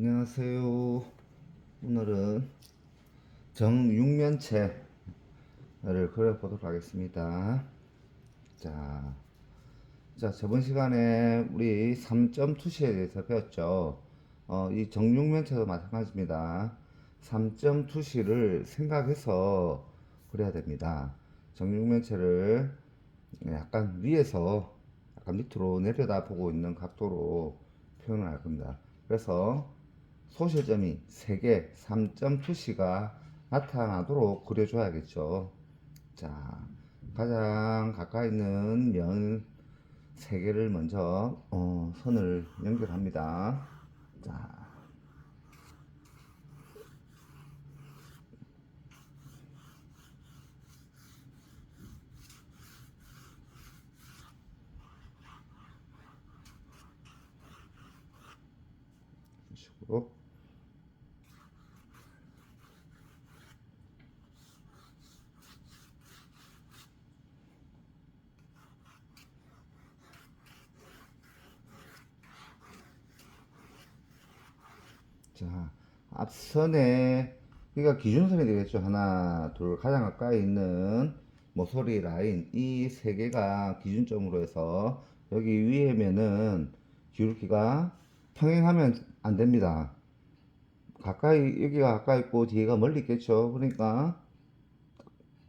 안녕하세요. 오늘은 정육면체를 그려보도록 하겠습니다. 자, 저번 시간에 우리 3점 투시에 대해서 배웠죠. 이 정육면체도 마찬가지입니다. 3점 투시를 생각해서 그려야 됩니다. 정육면체를 약간 위에서 약간 밑으로 내려다보고 있는 각도로 표현을 할 겁니다. 그래서 소실점이 3개, 3점 투시가 나타나도록 그려줘야겠죠. 자, 가장 가까이 있는 면 3개를 먼저 선을 연결합니다. 자, 이런 식으로. 자, 앞선에 그러니까 기준선이 되겠죠. 하나, 둘, 가장 가까이 있는 모서리 라인 이 3개가 기준점으로 해서 여기 위에면은 기울기가 평행하면 안 됩니다. 가까이 여기가 가까이 있고 뒤가 멀리 있겠죠. 그러니까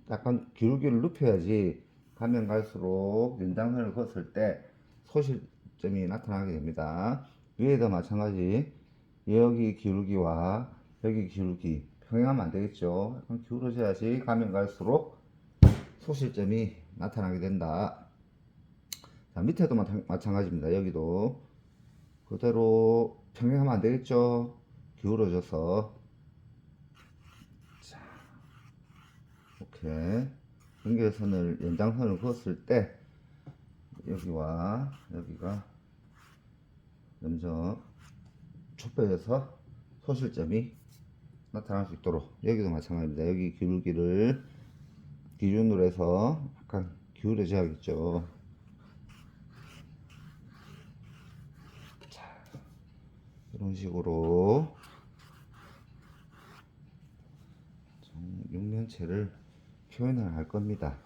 약간 기울기를 눕혀야지 가면 갈수록 연장선을 그었을 때 소실점이 나타나게 됩니다. 위에도 마찬가지. 여기 기울기와 여기 기울기 평행하면 안 되겠죠. 약간 기울어져야지 가면 갈수록 소실점이 나타나게 된다. 자, 밑에도 마찬가지입니다. 여기도 그대로 평행하면 안 되겠죠. 기울어져서. 자, 이렇게 연결선을 연장선을 그었을 때 여기와 여기가 먼저 촉배해서 소실점이 나타날 수 있도록 여기도 마찬가지입니다. 여기 기울기를 기준으로 해서 약간 기울여져야겠죠. 자, 이런 식으로 육면체를 표현을 할 겁니다.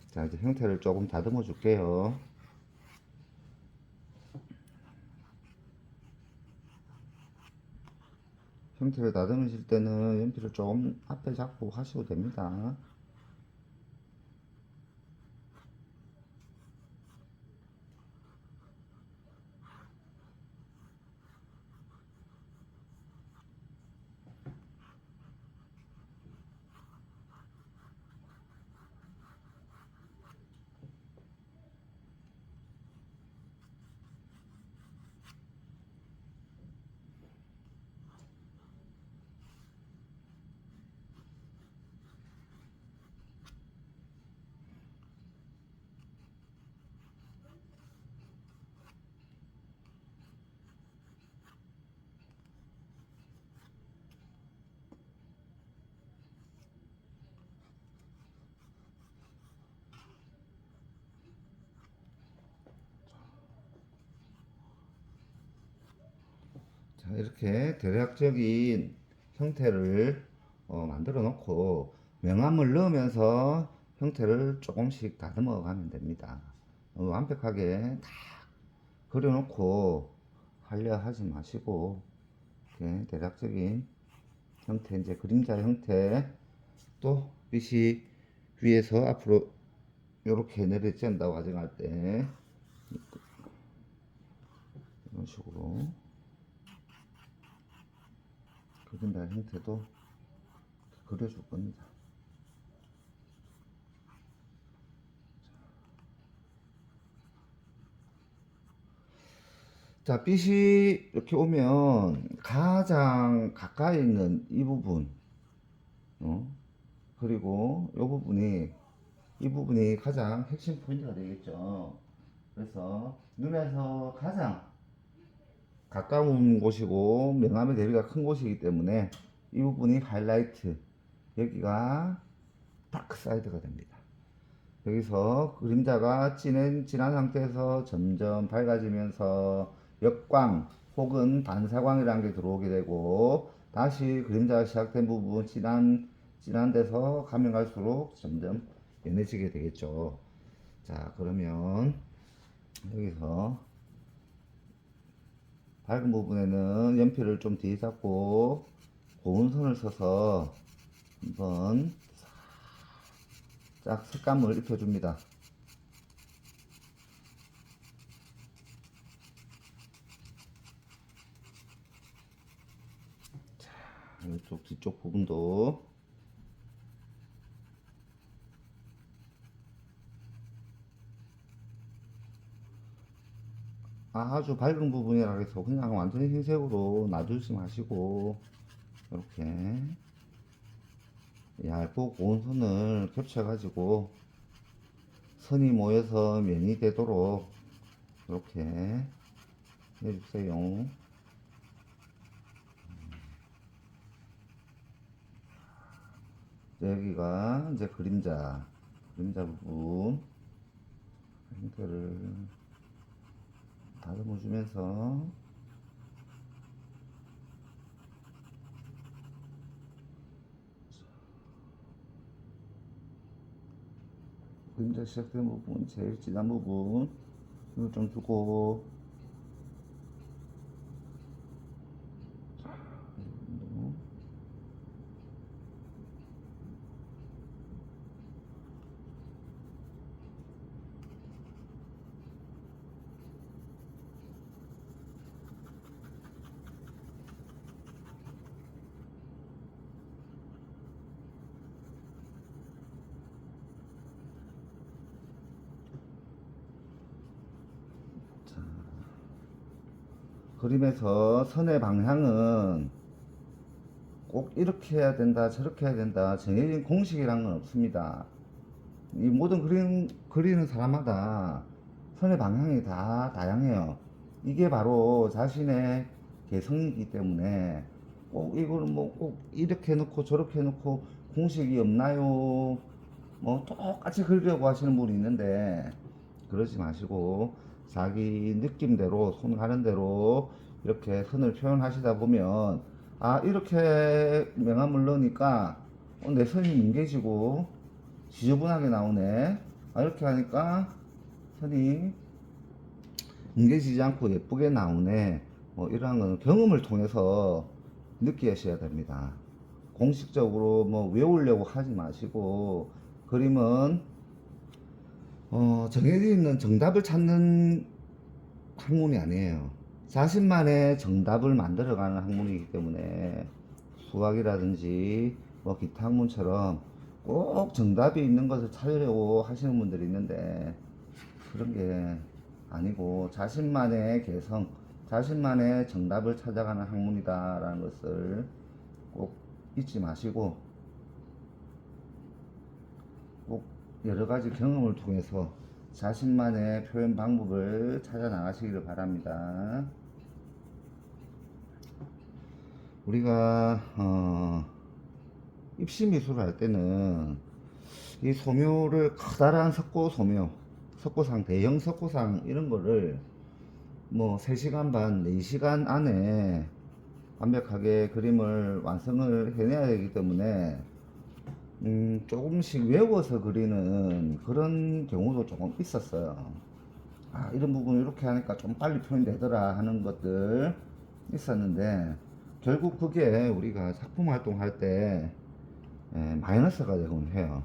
자, 이제 형태를 조금 다듬어 줄게요. 형태를 다듬으실 때는 연필을 조금 앞에 잡고 하셔도 됩니다. 자, 이렇게 대략적인 형태를 만들어 놓고 명암을 넣으면서 형태를 조금씩 다듬어 가면 됩니다. 완벽하게 다 그려 놓고 하려 하지 마시고 이렇게 대략적인 형태, 이제 그림자 형태, 또 빛이 위에서 앞으로 이렇게 내려진다고 가정할 때 이런 식으로 그림자 형태도 그려줄 겁니다. 자, 빛이 이렇게 오면 가장 가까이 있는 이 부분, 어? 그리고 이 부분이 가장 핵심 포인트가 되겠죠. 그래서 눈에서 가장 가까운 곳이고 명암의 대비가 큰 곳이기 때문에 이 부분이 하이라이트, 여기가 다크 사이드가 됩니다. 여기서 그림자가 진한 상태에서 점점 밝아지면서 역광, 혹은 반사광이라는 게 들어오게 되고 다시 그림자가 시작된 부분 진한 데서 가면 갈수록 점점 연해지게 되겠죠. 자, 그러면 여기서 밝은 부분에는 연필을 좀 뒤에 잡고 고운 선을 써서 한번 쫙 색감을 입혀줍니다. 자, 이쪽 뒤쪽 부분도 아주 밝은 부분이라 해서 그냥 완전히 흰색으로 놔두지 마시고 이렇게 얇고 고운 선을 겹쳐 가지고 선이 모여서 면이 되도록 이렇게 해주세요. 여기가 이제 그림자 부분 형태를 다듬어 주면서 그림자 시작된 부분, 제일 진한 부분 이걸 좀 주고 그림에서 선의 방향은 꼭 이렇게 해야 된다 저렇게 해야 된다 정해진 공식이란 건 없습니다. 이 모든 그림 그리는 사람마다 선의 방향이 다 다양해요. 이게 바로 자신의 개성이기 때문에 꼭 이거는 뭐 꼭 이렇게 놓고 저렇게 놓고 공식이 없나요? 뭐 똑같이 그리려고 하시는 분이 있는데 그러지 마시고 자기 느낌대로 손 가는 대로 이렇게 선을 표현하시다 보면 아 이렇게 명암을 넣으니까 내 선이 뭉개지고 지저분하게 나오네. 아 이렇게 하니까 선이 뭉개지지 않고 예쁘게 나오네. 뭐 이러한 거는 경험을 통해서 느끼셔야 됩니다. 공식적으로 뭐 외우려고 하지 마시고 그림은 정해져 있는 정답을 찾는 학문이 아니에요. 자신만의 정답을 만들어가는 학문이기 때문에 수학이라든지 뭐 기타 학문처럼 꼭 정답이 있는 것을 찾으려고 하시는 분들이 있는데 그런 게 아니고 자신만의 개성, 자신만의 정답을 찾아가는 학문이다라는 것을 꼭 잊지 마시고 꼭 여러 가지 경험을 통해서 자신만의 표현 방법을 찾아 나가시기를 바랍니다. 우리가 입시 미술을 할 때는 이 소묘를 커다란 석고소묘, 석고상, 대형 석고상 이런 거를 뭐 3시간 반, 4시간 안에 완벽하게 그림을 완성을 해내야 되기 때문에 조금씩 외워서 그리는 그런 경우도 조금 있었어요. 아, 이런 부분 이렇게 하니까 좀 빨리 표현되더라 하는 것들 있었는데 결국 그게 우리가 작품 활동할 때 마이너스가 되곤 해요.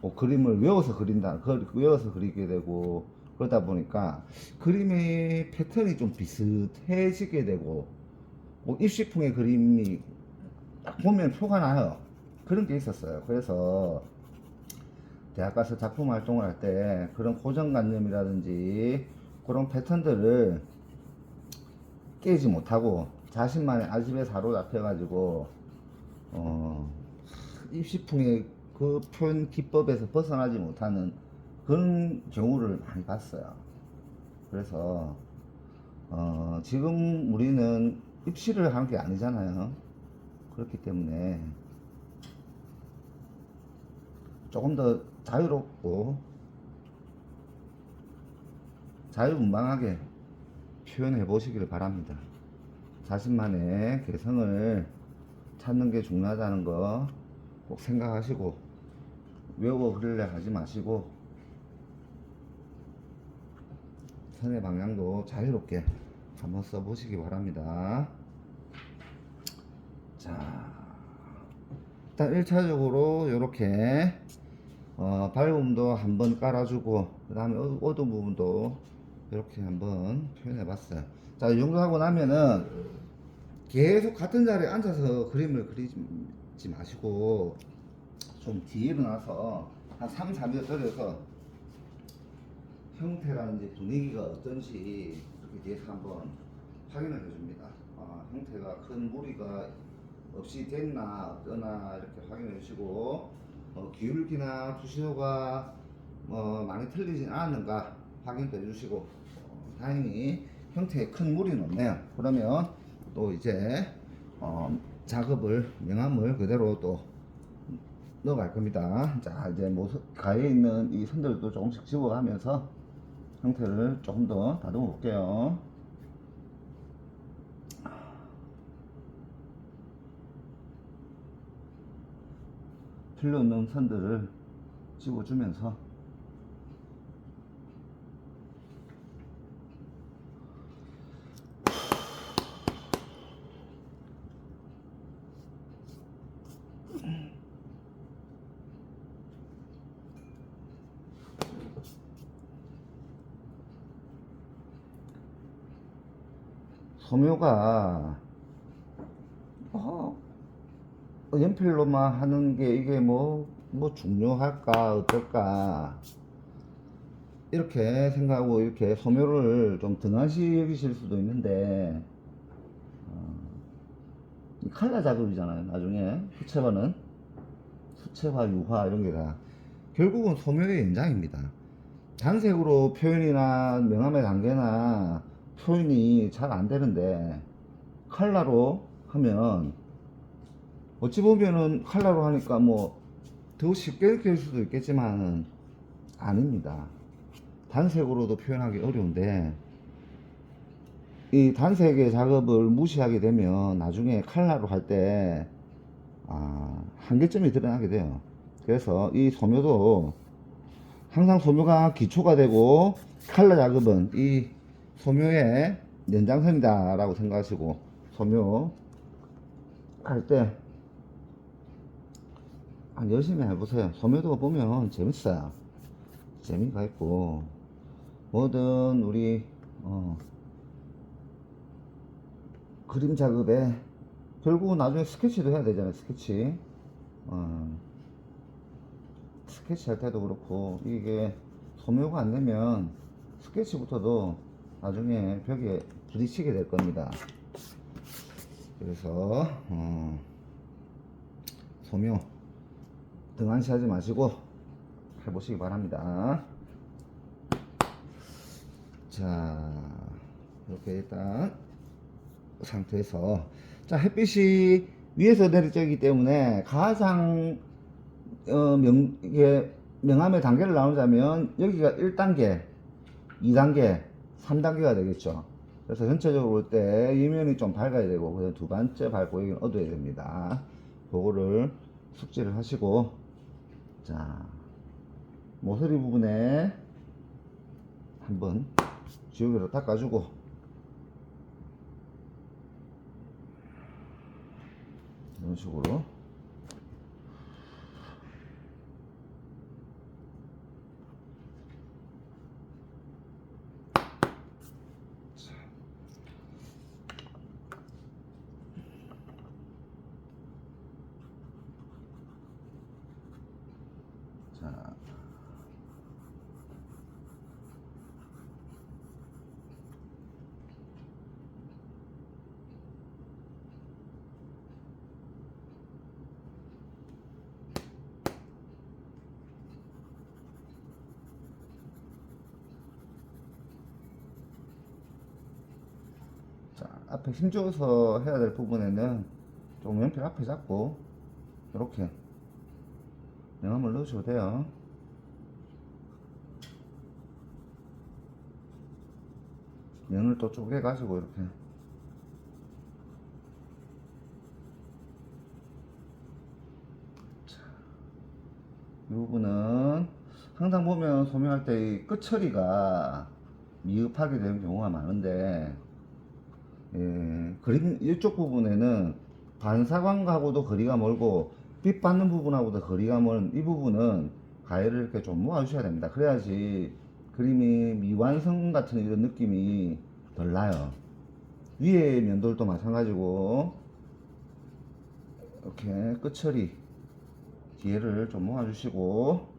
뭐 그림을 외워서 그린다, 외워서 그리게 되고 그러다 보니까 그림의 패턴이 좀 비슷해지게 되고 뭐 입시풍의 그림이 딱 보면 표가 나요. 그런 게 있었어요. 그래서 대학 가서 작품 활동을 할 때 그런 고정관념이라든지 그런 패턴들을 깨지 못하고 자신만의 아집에 사로잡혀가지고 입시풍의 그 표현 기법에서 벗어나지 못하는 그런 경우를 많이 봤어요. 그래서 지금 우리는 입시를 하는 게 아니잖아요. 그렇기 때문에 조금 더 자유롭고 자유분방하게 표현해 보시기를 바랍니다. 자신만의 개성을 찾는 게 중요하다는 거 꼭 생각하시고, 외워 그릴래 하지 마시고 선의 방향도 자유롭게 한번 써보시기 바랍니다. 자, 일단 1차적으로 이렇게 밝음도 한번 깔아주고, 그 다음에 어두운 부분도 이렇게 한번 표현해 봤어요. 자, 이 정도 하고 나면은 계속 같은 자리에 앉아서 그림을 그리지 마시고 좀 뒤에 일어나서 한 3, 4秒떨어서 형태라든지 분위기가 어떤지 이렇게 뒤에서 한번 확인을 해줍니다. 형태가 큰 무리가 없이 됐나 어떠나 이렇게 확인해 주시고, 기울기나 투시도가 많이 틀리진 않았는가 확인해 주시고, 다행히 형태에 큰 무리는 없네요. 그러면 또 이제 작업을 명암을 그대로 또 넣어갈 겁니다. 자, 이제 가에 있는 이 선들도 조금씩 집어가면서 형태를 조금 더 다듬어 볼게요. 필요 없는 선들을 집어주면서 소묘가 연필로만 하는 게 이게 뭐 중요할까 어떨까 이렇게 생각하고 이렇게 소묘를 좀 등한시 여기실 수도 있는데, 칼라 작업이잖아요. 나중에 수채화, 유화 이런 게 다 결국은 소묘의 연장입니다. 단색으로 표현이나 명암의 단계나 표현이 잘 안 되는데 칼라로 하면 어찌 보면은 칼라로 하니까 뭐 더 쉽게 느낄 수도 있겠지만 아닙니다. 단색으로도 표현하기 어려운데 이 단색의 작업을 무시하게 되면 나중에 칼라로 할 때 한계점이 드러나게 돼요. 그래서 이 소묘도 항상 소묘가 기초가 되고 칼라 작업은 이 소묘의 연장선이다 라고 생각하시고 소묘 할 때 열심히 해보세요. 소묘도 보면 재밌어요. 재미가 있고, 뭐든 우리 그림 작업에 결국은 나중에 스케치도 해야 되잖아요. 스케치 할 때도 그렇고, 이게 소묘가 안 되면 스케치부터도 나중에 벽에 부딪히게 될 겁니다. 그래서 소묘 등한시 하지 마시고 해보시기 바랍니다. 자, 이렇게 일단 상태에서, 자, 햇빛이 위에서 내리쬐기 때문에 가장 이게 명암의 단계를 나누자면 여기가 1단계, 2단계, 3단계가 되겠죠. 그래서 전체적으로 볼 때 이면이 좀 밝아야 되고, 그래서 두 번째 밝고 여기는 어두워야 됩니다. 그거를 숙지를 하시고, 자, 모서리 부분에 한번 지우개로 닦아주고, 이런 식으로 자, 앞에 힘줘서 해야 될 부분에는 좀 연필 앞에 잡고 이렇게 명암을 넣으셔도 돼요. 면을 또 쪼개 가지고 이렇게 부분은 항상 보면 소묘할 때 이 끝처리가 미흡하게 되는 경우가 많은데, 그림 이쪽 부분에는 반사광하고도 거리가 멀고 빛 받는 부분하고도 거리가 먼 이 부분은 가위를 이렇게 좀 모아주셔야 됩니다. 그래야지 그림이 미완성 같은 이런 느낌이 덜 나요. 위에 면돌도 마찬가지고 이렇게 끝처리 뒤에를 좀 모아주시고,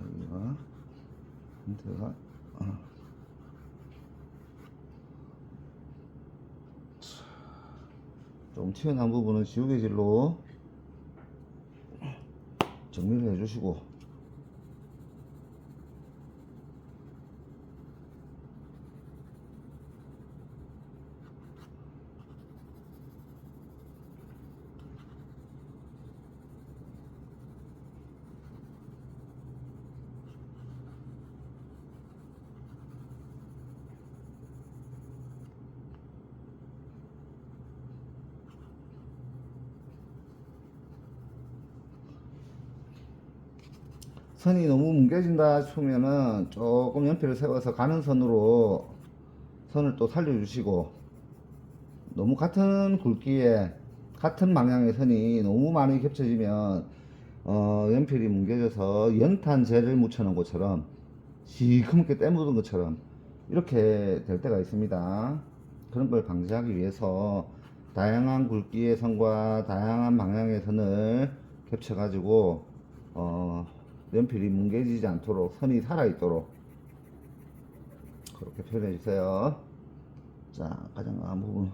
여기가 힌트가 좀 튀어나온 부분은 지우개질로 정리를 해주시고, 선이 너무 뭉개진다 싶으면은 조금 연필을 세워서 가는 선으로 선을 또 살려주시고, 너무 같은 굵기에 같은 방향의 선이 너무 많이 겹쳐지면 연필이 뭉개져서 연탄 젤을 묻혀놓은 것처럼 시커멓게 때 묻은 것처럼 이렇게 될 때가 있습니다. 그런 걸 방지하기 위해서 다양한 굵기의 선과 다양한 방향의 선을 겹쳐 가지고 연필이 뭉개지지 않도록 선이 살아있도록 그렇게 표현해 주세요. 자, 가장 강한 부분.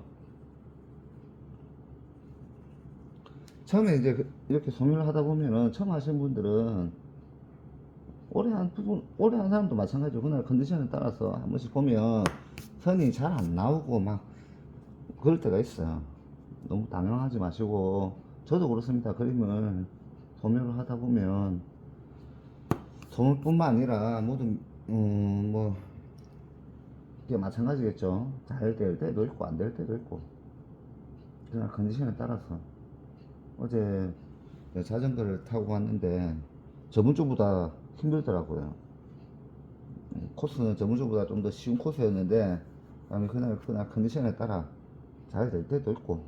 처음에 이제 이렇게 소묘를 하다 보면은 처음 하시는 분들은 오래 한 사람도 마찬가지로 그날 컨디션에 따라서 한 번씩 보면 선이 잘 안 나오고 막 그럴 때가 있어요. 너무 당황하지 마시고, 저도 그렇습니다. 그림을 소묘를 하다 보면 소묘뿐만 아니라 모든 뭐 이게 마찬가지겠죠. 잘 될 때도 있고 안 될 때도 있고, 그날 컨디션에 따라서. 어제 자전거를 타고 왔는데 저번 주보다 힘들더라고요. 코스는 저번 주보다 좀 더 쉬운 코스였는데, 그날 컨디션에 따라 잘 될 때도 있고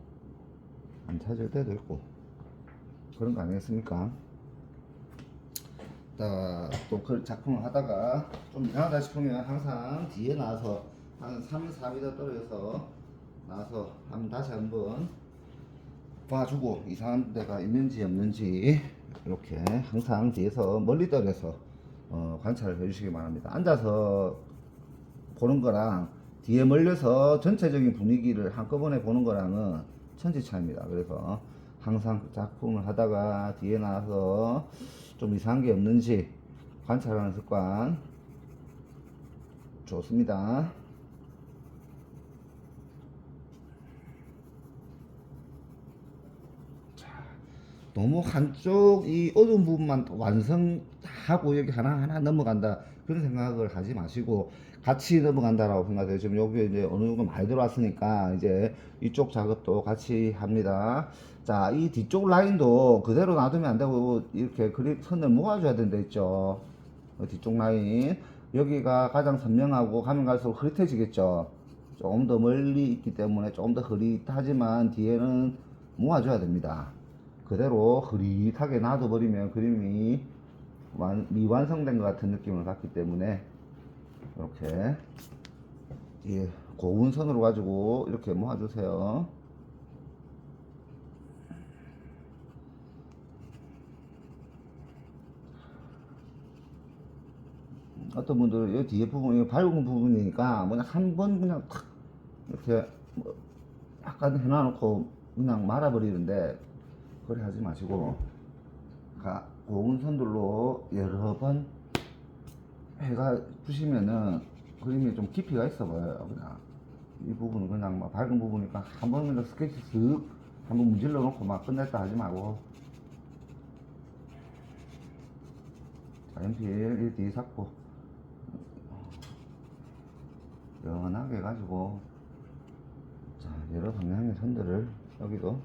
안 잘 될 때도 있고 그런 거 아니겠습니까? 또그 작품을 하다가 좀 이상하다 싶으면 항상 뒤에 나와서 한 3, 4m 떨어져서 나와서 다시 한번 봐주고, 이상한 데가 있는지 없는지 이렇게 항상 뒤에서 멀리 떨어져서 관찰을 해주시기 바랍니다. 앉아서 보는 거랑 뒤에 멀려서 전체적인 분위기를 한꺼번에 보는 거랑은 천지 차이입니다. 그래서 항상 그 작품을 하다가 뒤에 나와서 좀 이상한 게 없는지 관찰하는 습관 좋습니다. 너무 한쪽 이 어두운 부분만 완성하고 여기 하나하나 넘어간다 그런 생각을 하지 마시고 같이 넘어간다라고 생각해요. 지금 여기 이제 어느 정도 많이 들어왔으니까 이제 이쪽 작업도 같이 합니다. 자, 이 뒤쪽 라인도 그대로 놔두면 안 되고 이렇게 그립 선을 모아줘야 된다 했죠. 뒤쪽 라인 여기가 가장 선명하고 가면 갈수록 흐릿해지겠죠. 조금 더 멀리 있기 때문에 조금 더 흐릿하지만 뒤에는 모아줘야 됩니다. 그대로 흐릿하게 놔둬버리면 그림이 미완성된 것 같은 느낌을 갖기 때문에 이렇게 고운 선으로 가지고 이렇게 모아주세요. 어떤 분들은 이 뒤에 부분이 밝은 부분이니까 그냥 한 번 그냥 탁 이렇게 뭐 약간 해놔놓고 그냥 말아버리는데, 그래 하지 마시고 고운 선들로 여러 번 해가 주시면은 그림이 좀 깊이가 있어 보여요. 그냥 이 부분은 그냥 막 밝은 부분이니까 한 번 그냥 스케치 쓱 한번 문질러 놓고 막 끝냈다 하지 말고, 자, 연필 이 뒤에 잡고 연하게 해가지고, 자, 여러 방향의 선들을 여기도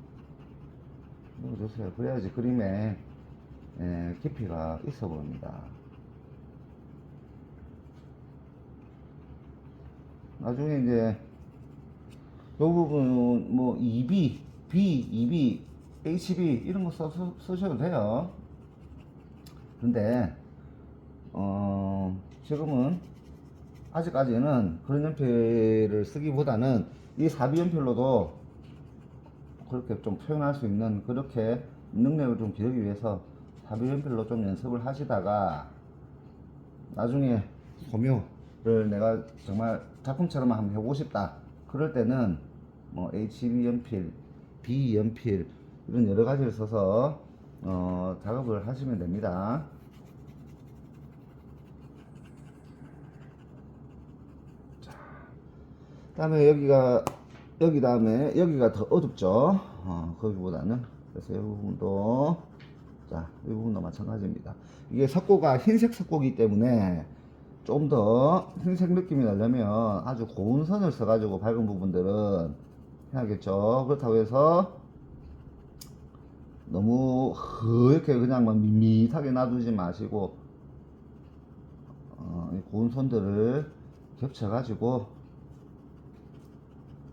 넣어주세요. 그래야지 그림에 깊이가 있어 보입니다. 나중에 이제 이 부분은 뭐 EB, B, EB, HB 이런 거 쓰셔도 돼요. 근데 지금은 아직까지는 그런 연필을 쓰기보다는 이 사비 연필로도 그렇게 좀 표현할 수 있는 그렇게 능력을 좀 기르기 위해서 사비 연필로 좀 연습을 하시다가 나중에 소묘를 내가 정말 작품처럼 한번 해보고 싶다 그럴 때는 뭐 HB 연필, B 연필 이런 여러 가지를 써서 작업을 하시면 됩니다. 다음에 여기 다음에 여기가 더 어둡죠. 거기보다는. 그래서 이 부분도, 자, 이 부분도 마찬가지입니다. 이게 석고가 흰색 석고이기 때문에 좀 더 흰색 느낌이 나려면 아주 고운 선을 써가지고 밝은 부분들은 해야겠죠. 그렇다고 해서 너무 이렇게 그냥 막 밋밋하게 놔두지 마시고 이 고운 선들을 겹쳐가지고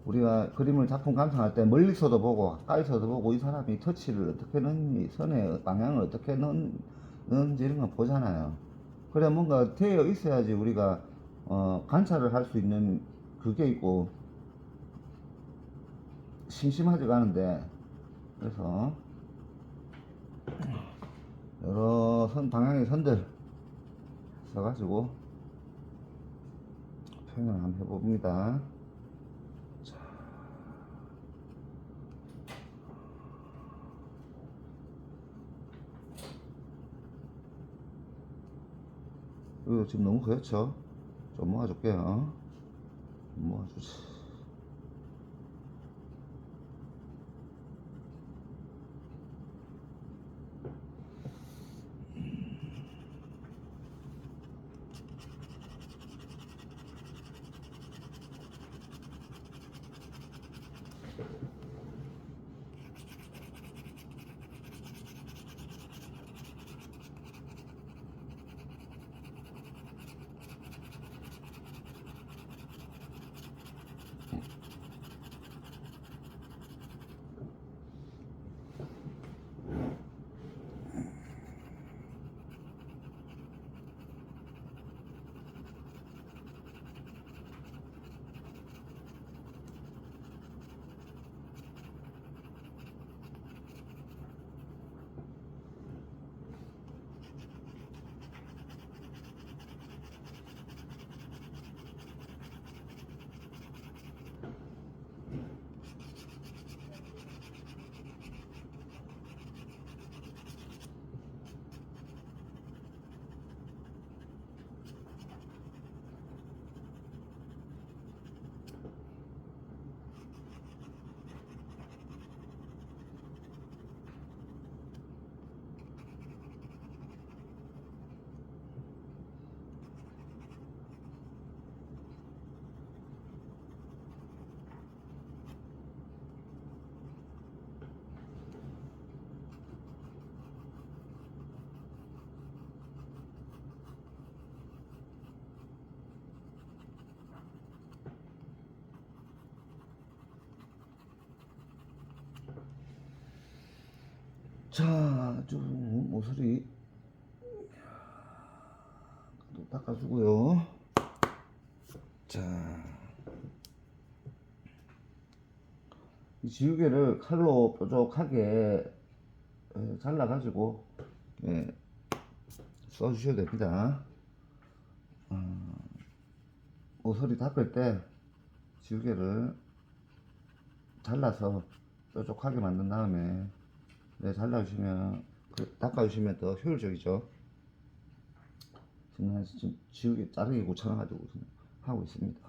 우리가 그림을 작품 감상할 때 멀리서도 보고 가까이서도 보고 이 사람이 터치를 어떻게 넣는지 선의 방향을 어떻게 넣는지 이런 걸 보잖아요. 그래 뭔가 되어 있어야지 우리가 관찰을 할 수 있는 그게 있고 심심하지가 않은데 그래서 여러 방향의 선들 써가지고 표현을 한번 해봅니다. 이거 지금 너무 그렇죠? 좀 모아줄게요. 모아주지. 자, 좀 모서리 또 닦아주고요. 자, 이 지우개를 칼로 뾰족하게 잘라가지고 써주셔도 됩니다. 모서리 닦을 때 지우개를 잘라서 뾰족하게 만든 다음에 잘라주시면 닦아주시면 더 효율적이죠. 지금 지우개 자르기 귀찮아가지고 하고 있습니다.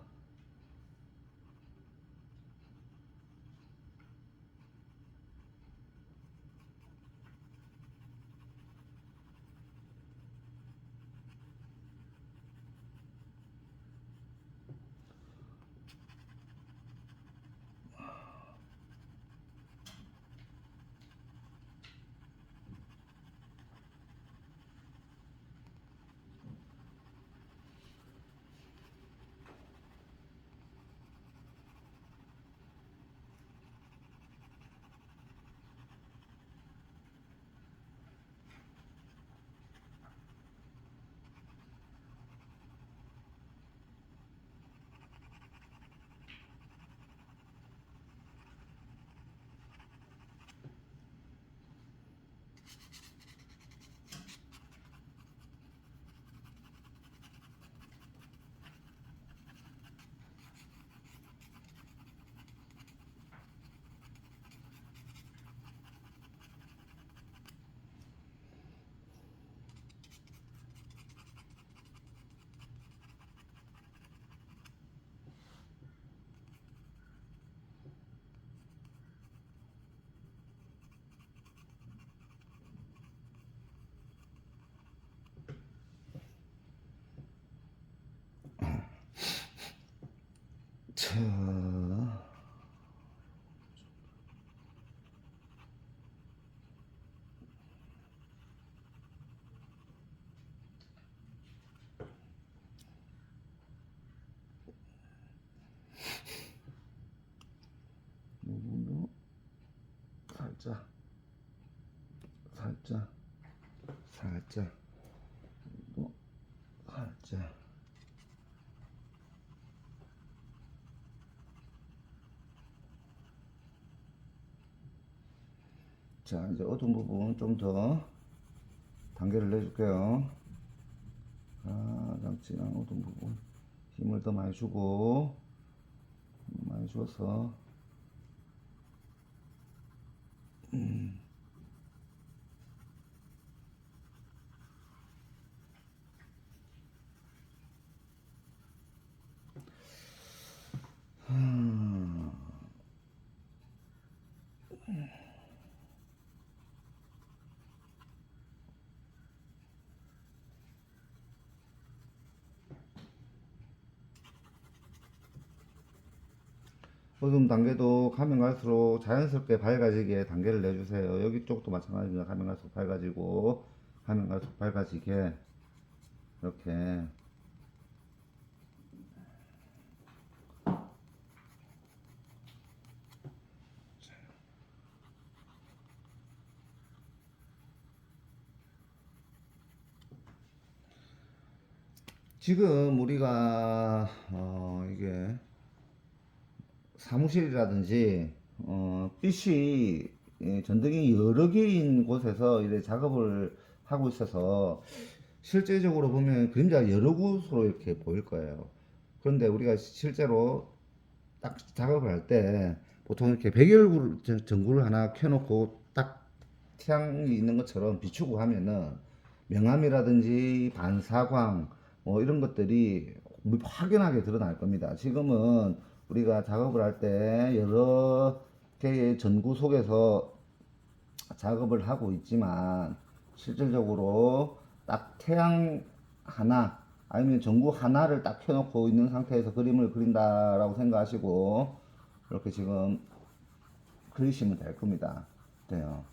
살짝 살짝 살짝 또 살짝. 자, 이제 어두운 부분 좀 더 단계를 내줄게요. 가장 진한 어두운 부분 힘을 더 많이 주고, 많이 줘서 어두운 단계도 가면 갈수록 자연스럽게 밝아지게 단계를 내주세요. 여기 쪽도 마찬가지입니다. 가면 갈수록 밝아지고, 가면 갈수록 밝아지게 이렇게. 지금 우리가 이게 사무실이라든지 PC 전등이 여러 개인 곳에서 이렇게 작업을 하고 있어서 실제적으로 보면 그림자가 여러 곳으로 이렇게 보일 거예요. 그런데 우리가 실제로 딱 작업을 할 때 보통 이렇게 백열구 전구를 하나 켜놓고 딱 태양이 있는 것처럼 비추고 하면은 명암이라든지 반사광 뭐 이런 것들이 확연하게 드러날 겁니다. 지금은 우리가 작업을 할 때 여러 개의 전구 속에서 작업을 하고 있지만 실질적으로 딱 태양 하나 아니면 전구 하나를 딱 켜놓고 있는 상태에서 그림을 그린다라고 생각하시고 이렇게 지금 그리시면 될 겁니다. 돼요.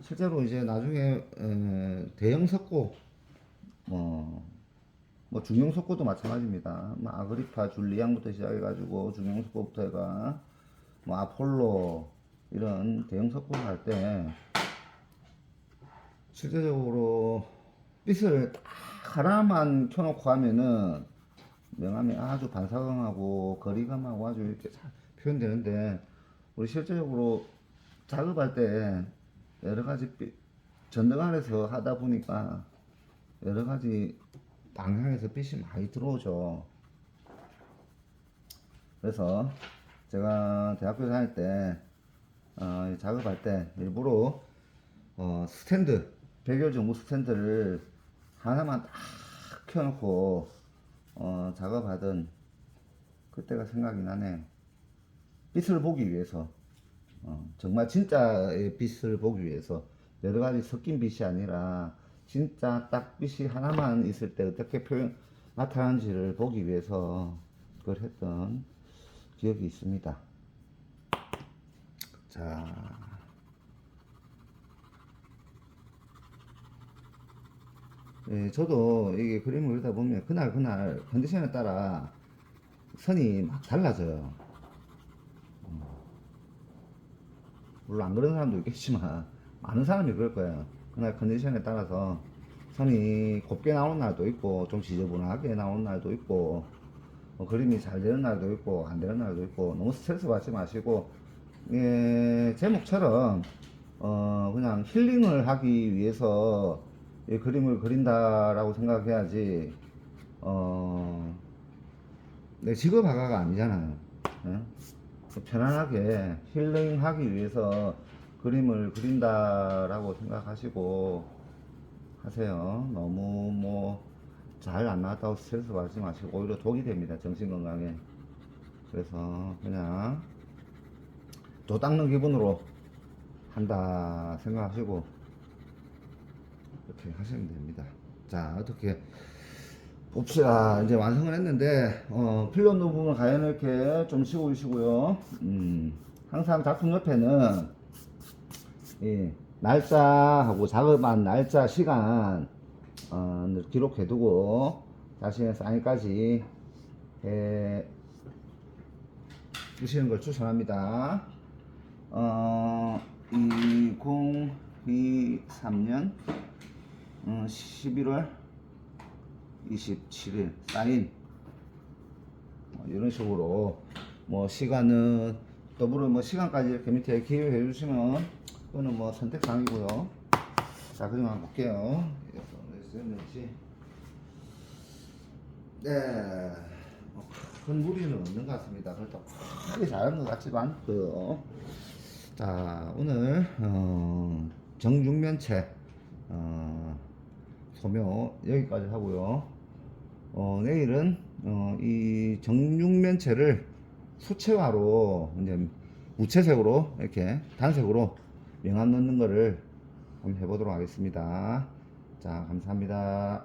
실제로 이제 나중에 대형 석고 뭐 중형 석고도 마찬가지입니다. 뭐 아그리파, 줄리앙부터 시작해가지고 중형 석고부터 해가 뭐 아폴로 이런 대형 석고를 할 때 실제적으로 빛을 딱 하나만 켜놓고 하면은 명암이 아주 반사광하고 거리감하고 아주 이렇게 잘 표현되는데 우리 실제적으로 작업할 때 여러 가지 전등 안에서 하다 보니까 여러 가지 방향에서 빛이 많이 들어오죠. 그래서 제가 대학교 다닐 때 작업할 때 일부러 스탠드 백열 전구 스탠드를 하나만 딱 켜놓고 작업하던 그때가 생각이 나네요. 빛을 보기 위해서 정말 진짜의 빛을 보기 위해서 여러 가지 섞인 빛이 아니라 진짜 딱 빛이 하나만 있을 때 어떻게 나타나는지를 보기 위해서 그걸 했던 기억이 있습니다. 자, 예, 저도 이게 그림을 그리다 보면 그날 컨디션에 따라 선이 막 달라져요. 물론 안 그런 사람도 있겠지만 많은 사람이 그럴 거예요. 그날 컨디션에 따라서 선이 곱게 나오는 날도 있고 좀 지저분하게 나오는 날도 있고 그림이 잘 되는 날도 있고 안 되는 날도 있고 너무 스트레스 받지 마시고 제목처럼 그냥 힐링을 하기 위해서 이 그림을 그린다라고 생각해야지 내 직업 화가가 아니잖아요. 예? 편안하게 힐링하기 위해서 그림을 그린다라고 생각하시고 하세요. 너무 뭐 잘 안 나왔다고 스트레스 받지 마시고 오히려 독이 됩니다. 정신 건강에. 그래서 그냥 도 닦는 기분으로 한다 생각하시고 이렇게 하시면 됩니다. 자, 어떻게 봅시다. 이제 완성을 했는데 필요 없는 부분을 가연 이렇게 좀 씌우시고요. 항상 작품 옆에는 날짜하고 작업한 날짜 시간 기록해두고 자신의 사인까지 해 주시는 걸 추천합니다. 2023년 11월 27일 사인 이런 식으로 뭐 시간은 더불어 뭐 시간까지 이렇게 밑에 기입해 주시면 그거는 뭐 선택사항이고요. 자, 그림 한번 볼게요. 했는지. 네, 큰 무리는 없는 것 같습니다. 그렇다고 크게 잘한 것 같지도 않고요. 자, 오늘 정육면체 소묘 여기까지 하고요. 내일은 이 정육면체를 수채화로 이제 무채색으로 이렇게 단색으로 명암 넣는 거를 한번 해보도록 하겠습니다. 자, 감사합니다.